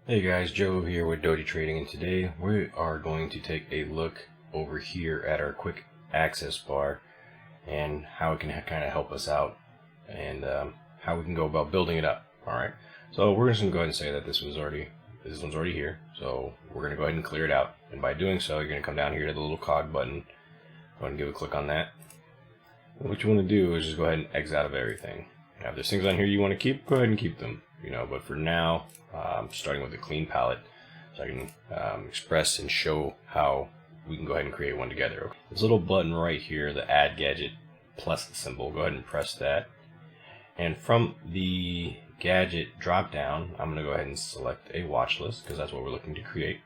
Hey guys, Joe here with Doji Trading, and today we are going to take a look over here at our quick access bar and how it can kind of help us out and how we can go about building it up. Alright, so we're just going to go ahead and say that this one's already here, so we're going to go ahead and clear it out, and by doing so you're going to come down here to the little cog button, go ahead and give a click on that. And what you want to do is just go ahead and exit out of everything. Now if there's things on here you want to keep, go ahead and keep them. But for now, starting with a clean palette, so I can express and show how we can go ahead and create one together. This little button right here, the add gadget plus symbol, go ahead and press that. And from the gadget drop down, I'm going to go ahead and select a watch list because that's what we're looking to create.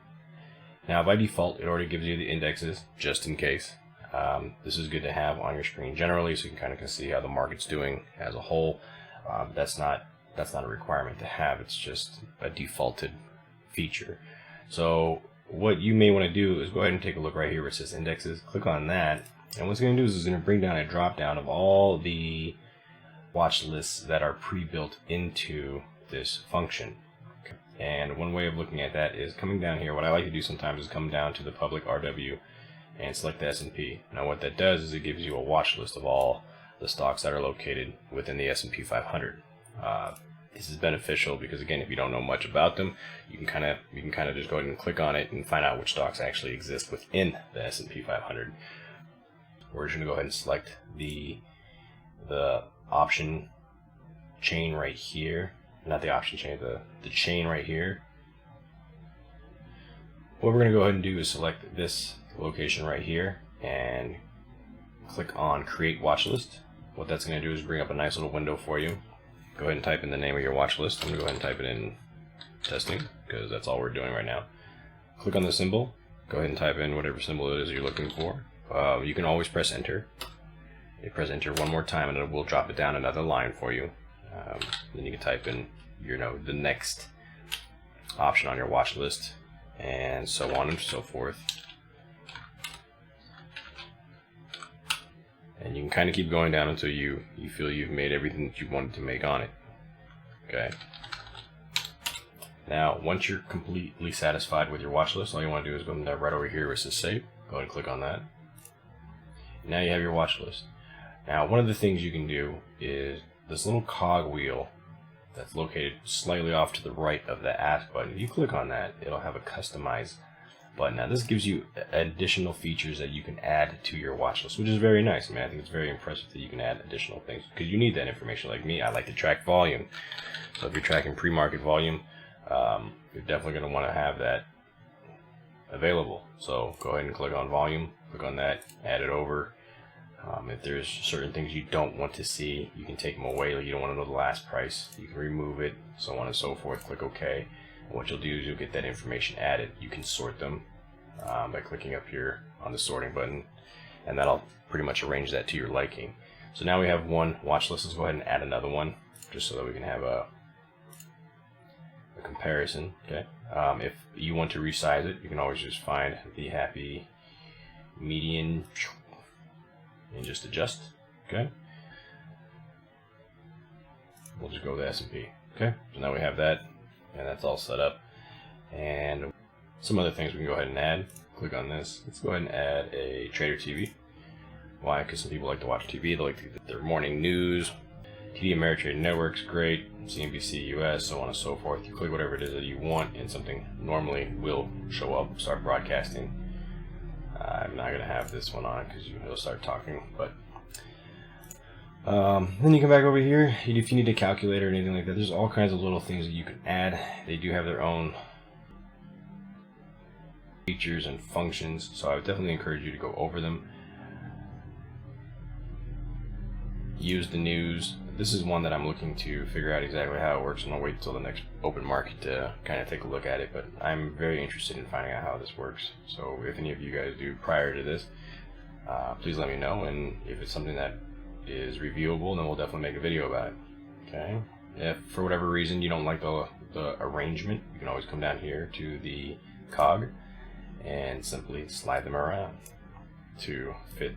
Now by default, it already gives you the indexes just in case. This is good to have on your screen generally so you can kind of see how the market's doing as a whole. That's not a requirement to have, it's just a defaulted feature. So what you may want to do is go ahead and take a look right here where it says indexes, click on that, and what's going to do is it's going to bring down a drop down of all the watch lists that are pre-built into this function. And one way of looking at that is coming down here. What I like to do sometimes is come down to the public RW and select the S&P. Now what that does is it gives you a watch list of all the stocks that are located within the S&P 500. This is beneficial because, again, if you don't know much about them, you can kind of just go ahead and click on it and find out which stocks actually exist within the S&P 500. We're just going to go ahead and select the option chain right here, not the option chain, the chain right here. What we're going to go ahead and do is select this location right here and click on Create Watch List. What that's going to do is bring up a nice little window for you. Go ahead and type in the name of your watch list. I'm going to go ahead and type it in testing because that's all we're doing right now. Click on the symbol. Go ahead and type in whatever symbol it is you're looking for. You can always press enter. You press enter one more time and it will drop it down another line for you. Then you can type in the next option on your watch list and so on and so forth. And you can kind of keep going down until you feel you've made everything that you wanted to make on it. Okay. Now, once you're completely satisfied with your watch list, all you want to do is go right over here where it says save. Go ahead and click on that. Now you have your watch list. Now, one of the things you can do is this little cog wheel that's located slightly off to the right of the ask button. If you click on that, it'll have a customize button. Now this gives you additional features that you can add to your watch list, which is very nice. I think it's very impressive that you can add additional things because you need that information. Like me, I like to track volume. So if you're tracking pre-market volume, you're definitely going to want to have that available. So go ahead and click on volume, click on that, add it over. If there's certain things you don't want to see, you can take them away. Like you don't want to know the last price, you can remove it, so on and so forth. Click OK. What you'll do is you'll get that information added. You can sort them by clicking up here on the sorting button, and that'll pretty much arrange that to your liking. So now we have one watch list. Let's go ahead and add another one just so that we can have a comparison. Okay. If you want to resize it, you can always just find the happy median and just adjust. Okay. We'll just go with the S&P. Okay. So now we have that. And that's all set up. And some other things we can go ahead and add. Click on this. Let's go ahead and add a Trader TV. Why? Because some people like to watch TV. They like to get their morning news. TD Ameritrade Network's great. CNBC US, so on and so forth. You click whatever it is that you want, and something normally will show up, start broadcasting. I'm not going to have this one on because it'll start talking, but then you come back over here. If you need a calculator or anything like that, there's all kinds of little things that you can add. They do have their own features and functions, so I would definitely encourage you to go over them. Use the news. This is one that I'm looking to figure out exactly how it works. I'm gonna wait until the next open market to kind of take a look at it, but I'm very interested in finding out how this works. So if any of you guys do prior to this, please let me know, and if it's something that is reviewable, then we'll definitely make a video about it. Okay. If for whatever reason you don't like the arrangement, you can always come down here to the cog and simply slide them around to fit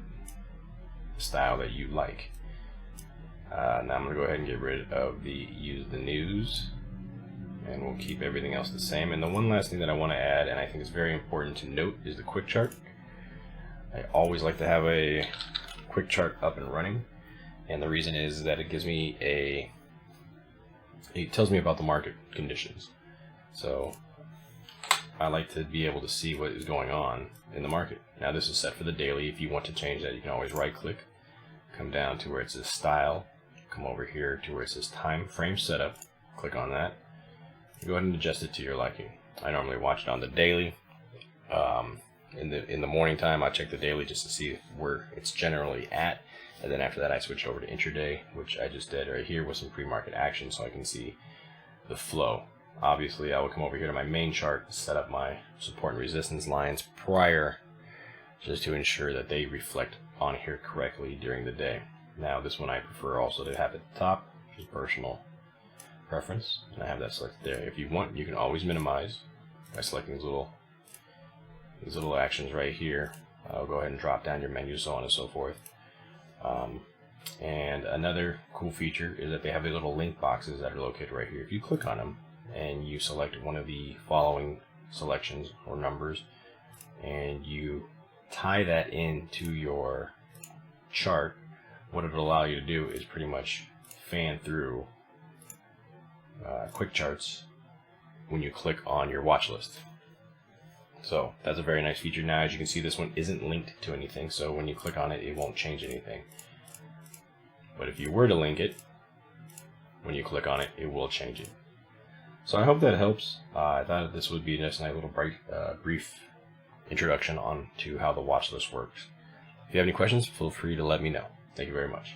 the style that you like. Now I'm going to go ahead and get rid of the use the news and we'll keep everything else the same. And the one last thing that I want to add, and I think is very important to note, is the quick chart. I always like to have a quick chart up and running, and the reason is that it gives me it tells me about the market conditions. So I like to be able to see what is going on in the market. Now this is set for the daily. If you want to change that, you can always right click, come down to where it says style, come over here to where it says time frame setup, click on that, go ahead and adjust it to your liking. I normally watch it on the daily. In the morning time, I check the daily just to see where it's generally at, and then after that I switch over to intraday, which I just did right here with some pre-market action, so I can see the flow. Obviously, I will come over here to my main chart, set up my support and resistance lines prior, just to ensure that they reflect on here correctly during the day. Now, this one I prefer also to have at the top, which is personal preference, and I have that selected there. If you want, you can always minimize by selecting these little actions right here. I'll go ahead and drop down your menu, so on and so forth. And another cool feature is that they have the little link boxes that are located right here. If you click on them and you select one of the following selections or numbers, and you tie that into your chart, what it will allow you to do is pretty much fan through quick charts when you click on your watch list. So that's a very nice feature. Now, as you can see, this one isn't linked to anything, so when you click on it, it won't change anything. But if you were to link it, when you click on it, it will change it. So I hope that helps. I thought this would be just a nice little brief introduction on to how the watch list works. If you have any questions, feel free to let me know. Thank you very much.